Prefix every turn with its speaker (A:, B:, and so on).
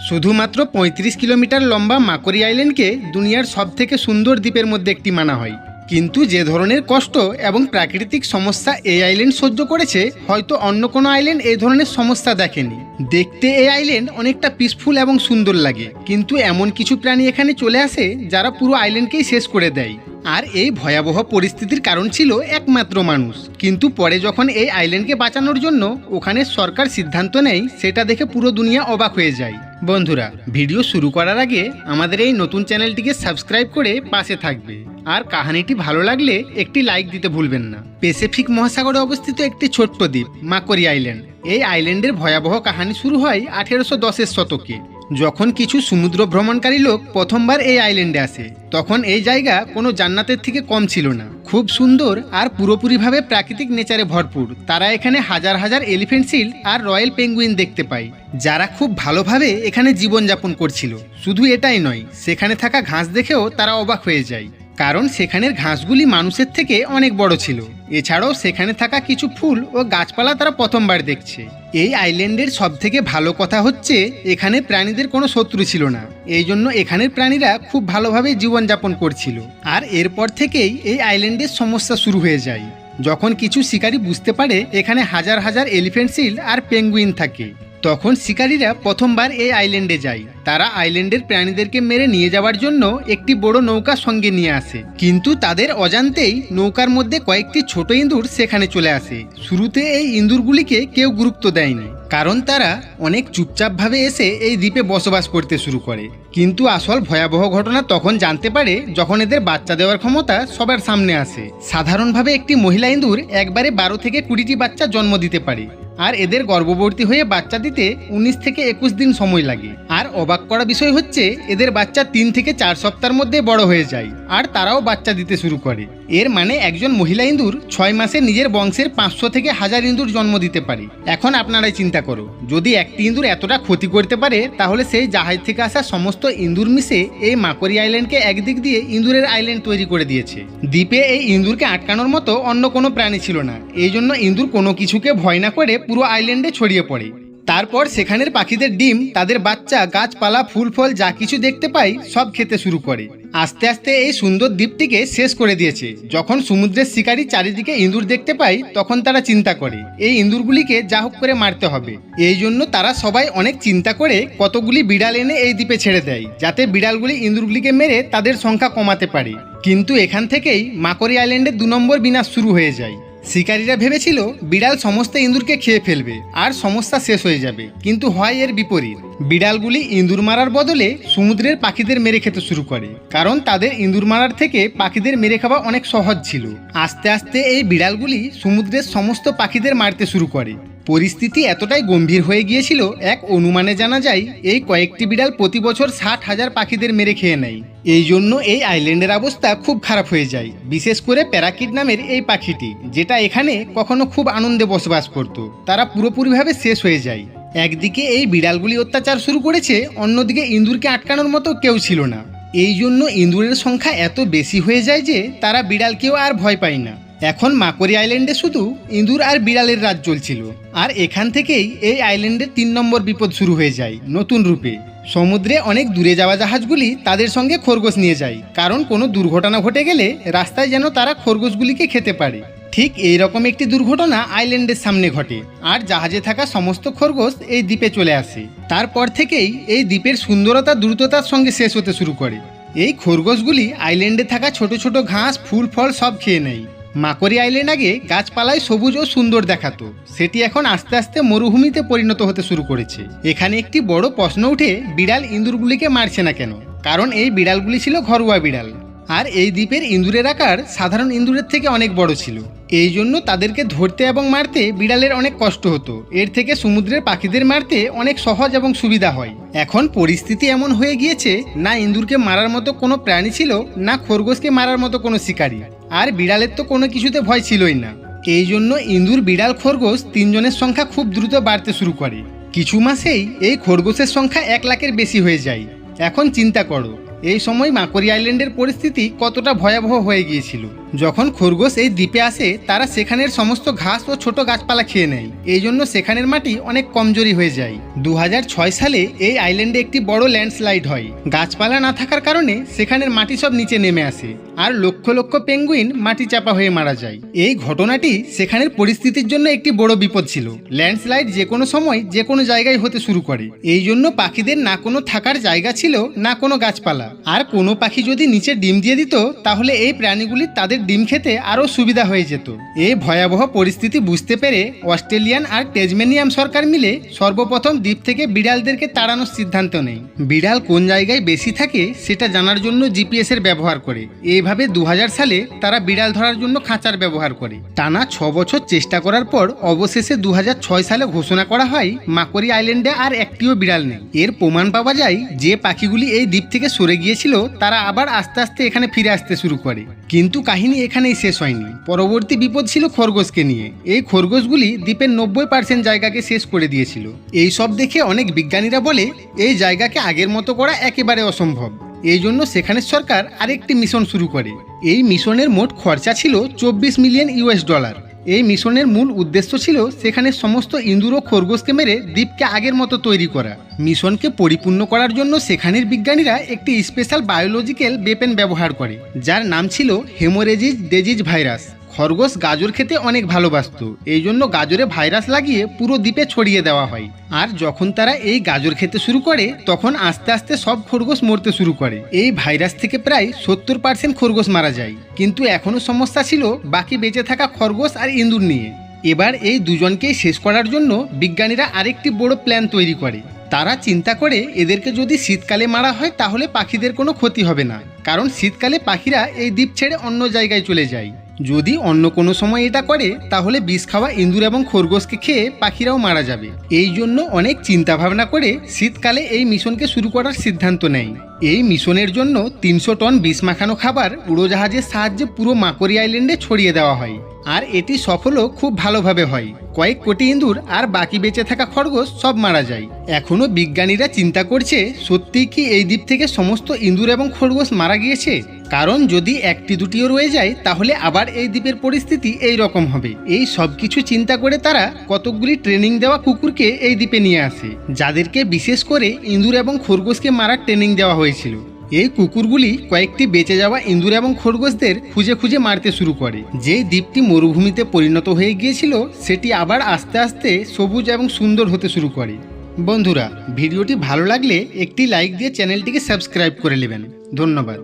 A: শুধুমাত্র ৩৫ কিলোমিটার লম্বা মাকড়ি আইল্যান্ডকে দুনিয়ার সবথেকে সুন্দর দ্বীপের মধ্যে একটি মানা হয়। কিন্তু যে ধরনের কষ্ট এবং প্রাকৃতিক সমস্যা এই আইল্যান্ড সহ্য করেছে, হয়তো অন্য কোনো আইল্যান্ড এই ধরনের সমস্যা দেখেনি। দেখতে এই আইল্যান্ড অনেকটা পিসফুল এবং সুন্দর লাগে, কিন্তু এমন কিছু প্রাণী এখানে চলে আসে যারা পুরো আইল্যান্ডকেই শেষ করে দেয়। আর এই ভয়াবহ পরিস্থিতির কারণ ছিল একমাত্র মানুষ। কিন্তু পরে যখন এই আইল্যান্ডকে বাঁচানোর জন্য ওখানে সরকার সিদ্ধান্ত নেয়, সেটা দেখে পুরো দুনিয়া অবাক হয়ে যায়। বন্ধুরা, ভিডিও শুরু করার আগে আমাদের এই নতুন চ্যানেলটিকে সাবস্ক্রাইব করে পাশে থাকবে, আর কাহিনীটি ভালো লাগলে একটি লাইক দিতে ভুলবেন না। প্যাসিফিক মহাসাগরে অবস্থিত একটি ছোট্ট দ্বীপ মাকড়ি আইল্যান্ড। এই আইল্যান্ডের ভয়াবহ কাহিনী শুরু হয় 1810-এর শতকে, যখন কিছু সমুদ্র ভ্রমণকারী লোক প্রথমবার এই আইল্যান্ডে আসে। তখন এই জায়গা কোনো জান্নাতের থেকে কম ছিল না, খুব সুন্দর আর পুরোপুরিভাবে প্রাকৃতিক নেচারে ভরপুর। তারা এখানে হাজার হাজার এলিফ্যান্ট সিল আর রয়্যাল পেঙ্গুইন দেখতে পায়, যারা খুব ভালোভাবে এখানে জীবনযাপন করছিল। শুধু এটাই নয়, সেখানে থাকা ঘাস দেখেও তারা অবাক হয়ে যায়, কারণ সেখানের ঘাসগুলি মানুষের থেকে অনেক বড় ছিল। এছাড়াও সেখানে থাকা কিছু ফুল ও গাছপালা তারা প্রথমবার দেখছে। এই আইল্যান্ডের সবথেকে ভালো কথা হচ্ছে, এখানে প্রাণীদের কোনো শত্রু ছিল না। এই জন্য এখানের প্রাণীরা খুব ভালোভাবে জীবনযাপন করছিল। আর এরপর থেকেই এই আইল্যান্ডের সমস্যা শুরু হয়ে যায়, যখন কিছু শিকারী বুঝতে পারে এখানে হাজার হাজার এলিফ্যান্ট সিল আর পেঙ্গুইন থাকে। তখন শিকারীরা প্রথমবার এই আইল্যান্ডে যায়। তারা আইল্যান্ডের প্রাণীদেরকে মেরে নিয়ে যাওয়ার জন্য একটি বড় নৌকা সঙ্গে নিয়ে আসে, কিন্তু তাদের অজান্তেই নৌকার মধ্যে কয়েকটি ছোট ইঁদুর সেখানে চলে আসে। শুরুতে এই ইঁদুরগুলিকে কেউ গুরুত্ব দেয়নি, কারণ তারা অনেক চুপচাপভাবে এসে এই দ্বীপে বসবাস করতে শুরু করে। কিন্তু আসল ভয়াবহ ঘটনা তখন জানতে পারে যখন এদের বাচ্চা দেওয়ার ক্ষমতা সবার সামনে আসে। সাধারণভাবে একটি মহিলা ইঁদুর একবারে 12 থেকে 20টি বাচ্চা জন্ম দিতে পারে, আর এদের গর্ভবতী হয়ে বাচ্চা দিতে 19 থেকে 21 দিন সময় লাগে। আর অবাক করা বিষয় হচ্ছে, এদের বাচ্চা 3 থেকে 4 সপ্তাহের মধ্যে বড় হয়ে যায়, আর তারাও বাচ্চা দিতে শুরু করে। এর মানে একজন মহিলা ইঁদুর 6 মাসে নিজের বংশের 500 থেকে 1000 ইঁদুর জন্ম দিতে পারে। এখন আপনারাই চিন্তা করো, যদি একটি ইঁদুর এতটা ক্ষতি করতে পারে, তাহলে সেই জাহাজ থেকে আসা সমস্ত ইঁদুর মিশে এই মাকড়ি আইল্যান্ডকে একদিক দিয়ে ইঁদুরের আইল্যান্ড তৈরি করে দিয়েছে। দ্বীপে এই ইঁদুরকে আটকানোর মতো অন্য কোনো প্রাণী ছিল না। এই জন্য ইঁদুর কোনো কিছুকে ভয় না করে পুরো আইল্যান্ডে ছড়িয়ে পড়ে। তারপর সেখানের পাখিদের ডিম, তাদের বাচ্চা, গাছপালা, ফুল ফল যা কিছু দেখতে পায় সব খেতে শুরু করে। আস্তে আস্তে এই সুন্দর দ্বীপটিকে শেষ করে দিয়েছে। যখন সমুদ্রের শিকারী চারিদিকে ইঁদুর দেখতে পায়, তখন তারা চিন্তা করে এই ইঁদুরগুলিকে যা হোক করে মারতে হবে। এই জন্য তারা সবাই অনেক চিন্তা করে কতগুলি বিড়াল এনে এই দ্বীপে ছেড়ে দেয়, যাতে বিড়ালগুলি ইঁদুরগুলিকে মেরে তাদের সংখ্যা কমাতে পারে। কিন্তু এখান থেকেই মাকড়ি আইল্যান্ডের 2 নম্বর বিনাশ শুরু হয়ে যায়। শিকারীরা ভেবেছিল বিড়াল সমস্ত ইঁদুরকে খেয়ে ফেলবে আর সমস্যা শেষ হয়ে যাবে, কিন্তু হয় এর বিপরীত। বিড়ালগুলি ইঁদুর মারার বদলে সমুদ্রের পাখিদের মেরে খেতে শুরু করে, কারণ তাদের ইঁদুর মারার থেকে পাখিদের মেরে খাওয়া অনেক সহজ ছিল। আস্তে আস্তে এই বিড়ালগুলি সমুদ্রের সমস্ত পাখিদের মারতে শুরু করে। পরিস্থিতি এতটাই গম্ভীর হয়ে গিয়েছিল, এক অনুমানে জানা যায় এই কয়েকটি বিড়াল প্রতি বছর 60,000 পাখিদের মেরে খেয়ে নেয়। এই জন্য এই আইল্যান্ডের অবস্থা খুব খারাপ হয়ে যায়, বিশেষ করে প্যারাকিট নামের এই পাখিটি, যেটা এখানে কখনো খুব আনন্দে বসবাস করত। তারা পুরোপুরিভাবে শেষ হয়ে যায়। একদিকে এই বিড়ালগুলি অত্যাচার শুরু করেছে, অন্যদিকে ইঁদুরকে আটকানোর মতো কেউ ছিল না। এই জন্য ইঁদুরের সংখ্যা এত বেশি হয়ে যায় যে তারা বিড়ালকেও আর ভয় পায় না। এখন মাকড়ি আইল্যান্ডে শুধু ইঁদুর আর বিড়ালের রাজ চলছিল। আর এখান থেকেই এই আইল্যান্ডের 3 নম্বর বিপদ শুরু হয়ে যায় নতুন রূপে। সমুদ্রে অনেক দূরে যাওয়া জাহাজগুলি তাদের সঙ্গে খরগোশ নিয়ে যায়, কারণ কোনো দুর্ঘটনা ঘটে গেলে রাস্তায় যেন তারা খরগোশগুলিকে খেতে পারে। ঠিক এই রকম একটি দুর্ঘটনা আইল্যান্ডের সামনে ঘটে, আর জাহাজে থাকা সমস্ত খরগোশ এই দ্বীপে চলে আসে। তারপর থেকেই এই দ্বীপের সুন্দরতা দ্রুততার সঙ্গে শেষ হতে শুরু করে। এই খরগোশগুলি আইল্যান্ডে থাকা ছোট ছোট ঘাস, ফুল ফল সব খেয়ে নেয়। মাকড়ি আইল্যান্ড আগে গাছপালায় সবুজ ও সুন্দর দেখাতো, সেটি এখন আস্তে আস্তে মরুভূমিতে পরিণত হতে শুরু করেছে। এখানে একটি বড় প্রশ্ন উঠে, বিড়াল ইঁদুরগুলিকে মারছে না কেন? কারণ এই বিড়ালগুলি ছিল ঘরোয়া বিড়াল, আর এই দ্বীপের ইঁদুরের আকার সাধারণ ইঁদুরের থেকে অনেক বড় ছিল। এই জন্য তাদেরকে ধরতে এবং মারতে বিড়ালের অনেক কষ্ট হতো। এর থেকে সমুদ্রের পাখিদের মারতে অনেক সহজ এবং সুবিধা হয়। এখন পরিস্থিতি এমন হয়ে গিয়েছে, না ইঁদুরকে মারার মতো কোনো প্রাণী ছিল, না খরগোশকে মারার মতো কোনো শিকারী। আর বিড়ালের তো কোনো কিছুতে ভয় ছিলই না। এই জন্য ইঁদুর, বিড়াল, খরগোশ 3 জনের সংখ্যা খুব দ্রুত বাড়তে শুরু করে। কিছু মাসেই এই খরগোশের সংখ্যা 1 লাখের বেশি হয়ে যায়। এখন চিন্তা করো এই সময় মাকড়ি আইল্যান্ডের পরিস্থিতি কতটা ভয়াবহ হয়ে গিয়েছিল। যখন খরগোশ এই দ্বীপে আসে তারা সেখানের সমস্ত ঘাস ও ছোট গাছপালা খেয়ে নেয়, এই জন্য সেখানের মাটি অনেক কমজোরি হয়ে যায়। 2006 সালে এই আইল্যান্ডে একটি বড় ল্যান্ডস্লাইড হয়। গাছপালা না থাকার কারণে সেখানের মাটি সব নিচে নেমে আসে আর লক্ষ লক্ষ পেঙ্গুইন মাটি চাপা হয়ে মারা যায়। এই ঘটনাটি সেখানের পরিস্থিতির জন্য একটি বড় বিপদ ছিল। ল্যান্ডস্লাইড যে কোনো সময় যে কোনো জায়গায় হতে শুরু করে, এই জন্য পাখিদের না কোনো থাকার জায়গা ছিল না কোনো গাছপালা। আর কোনো পাখি যদি নিচে ডিম দিয়ে দিত তাহলে এই প্রাণীগুলি তাদের ডিম খেতে আরও সুবিধা হয়ে যেত। এই ভয়াবহ পরিস্থিতি বুঝতে পেরে অস্ট্রেলিয়ান আর টেজমেনিয়াম সরকার মিলে সর্বপ্রথম দ্বীপ থেকে বিড়ালদেরকে তাড়ানোর সিদ্ধান্ত নেয়। বিড়াল কোন জায়গায় বেশি থাকে সেটা জানার জন্য জিপিএস এর ব্যবহার করে। এইভাবে 2000 সালে তারা বিড়াল ধরার জন্য খাঁচার ব্যবহার করে। টানা 6 বছর চেষ্টা করার পর অবশেষে 2006 সালে ঘোষণা করা হয় মাকোরি আইল্যান্ডে আর একটিও বিড়াল নেই। এর প্রমাণ পাওয়া যায় যে পাখিগুলি এই দ্বীপ থেকে সরে গিয়েছিল তারা আবার আস্তে আস্তে এখানে ফিরে আসতে শুরু করে। কিন্তু কাহিনী এখানেই শেষ হয়নি। পরবর্তী বিপদ ছিল খরগোশকে নিয়ে। এই খরগোশগুলি দ্বীপের 90% জায়গাকে শেষ করে দিয়েছিল। এই সব দেখে অনেক বিজ্ঞানীরা বলে এই জায়গাকে আগের মতো করা একেবারে অসম্ভব। এই জন্য সেখানের সরকার আরেকটি মিশন শুরু করে। এই মিশনের মোট খরচা ছিল $24 মিলিয়ন। এই মিশনের মূল উদ্দেশ্য ছিল সেখানে সমস্ত ইঁদুর ও খরগোশকে মেরে দ্বীপকে আগের মতো তৈরি করা। মিশনকে পরিপূর্ণ করার জন্য সেখানের বিজ্ঞানীরা একটি স্পেশাল বায়োলজিক্যাল ওয়েপন ব্যবহার করে, যার নাম ছিল হেমোরেজিক ডিজিজ ভাইরাস। খরগোশ গাজর খেতে অনেক ভালোবাসত, এই জন্য গাজরে ভাইরাস লাগিয়ে পুরো দ্বীপে ছড়িয়ে দেওয়া হয়। আর যখন তারা এই গাজর খেতে শুরু করে তখন আস্তে আস্তে সব খরগোশ মরতে শুরু করে। এই ভাইরাস থেকে প্রায় 70% খরগোশ মারা যায়। কিন্তু এখনও সমস্যা ছিল বাকি বেঁচে থাকা খরগোশ আর ইঁদুর নিয়ে। এবার এই দুজনকেই শেষ করার জন্য বিজ্ঞানীরা আরেকটি বড় প্ল্যান তৈরি করে। তারা চিন্তা করে এদেরকে যদি শীতকালে মারা হয় তাহলে পাখিদের কোনো ক্ষতি হবে না, কারণ শীতকালে পাখিরা এই দ্বীপ ছেড়ে অন্য জায়গায় চলে যায়। যদি অন্য কোনো সময় এটা করে তাহলে বিষ খাওয়া ইঁদুর এবং খরগোশকে খেয়ে পাখিরাও মারা যাবে। এই জন্য অনেক চিন্তা ভাবনা করে শীতকালে এই মিশনকে শুরু করার সিদ্ধান্ত নেয়। এই মিশনের জন্য 300 টন বিষ মাখানো খাবার উড়োজাহাজের সাহায্যে পুরো মাকোরি আইল্যান্ডে ছড়িয়ে দেওয়া হয়। আর এটি সফলও খুব ভালোভাবে হয়। কয়েক কোটি ইঁদুর আর বাকি বেঁচে থাকা খরগোশ সব মারা যায়। এখনও বিজ্ঞানীরা চিন্তা করছে সত্যিই কি এই দ্বীপ থেকে সমস্ত ইঁদুর এবং খরগোশ মারা গিয়েছে, কারণ যদি একটি দুটিও রয়ে যায় তাহলে আবার এই দ্বীপের পরিস্থিতি এই রকম হবে। এই সব কিছু চিন্তা করে তারা কতকগুলি ট্রেনিং দেওয়া কুকুরকে এই দ্বীপে নিয়ে আসে, যাদেরকে বিশেষ করে ইঁদুর এবং খরগোশকে মারার ট্রেনিং দেওয়া হয়েছিল। এই কুকুরগুলি কয়েকটি বেঁচে যাওয়া ইঁদুর এবং খরগোশদের খুঁজে খুঁজে মারতে শুরু করে। যে দ্বীপটি মরুভূমিতে পরিণত হয়ে গিয়েছিল সেটি আবার আস্তে আস্তে সবুজ এবং সুন্দর হতে শুরু করে। বন্ধুরা, ভিডিওটি ভালো লাগলে একটি লাইক দিয়ে চ্যানেলটিকে সাবস্ক্রাইব করে নেবেন। ধন্যবাদ।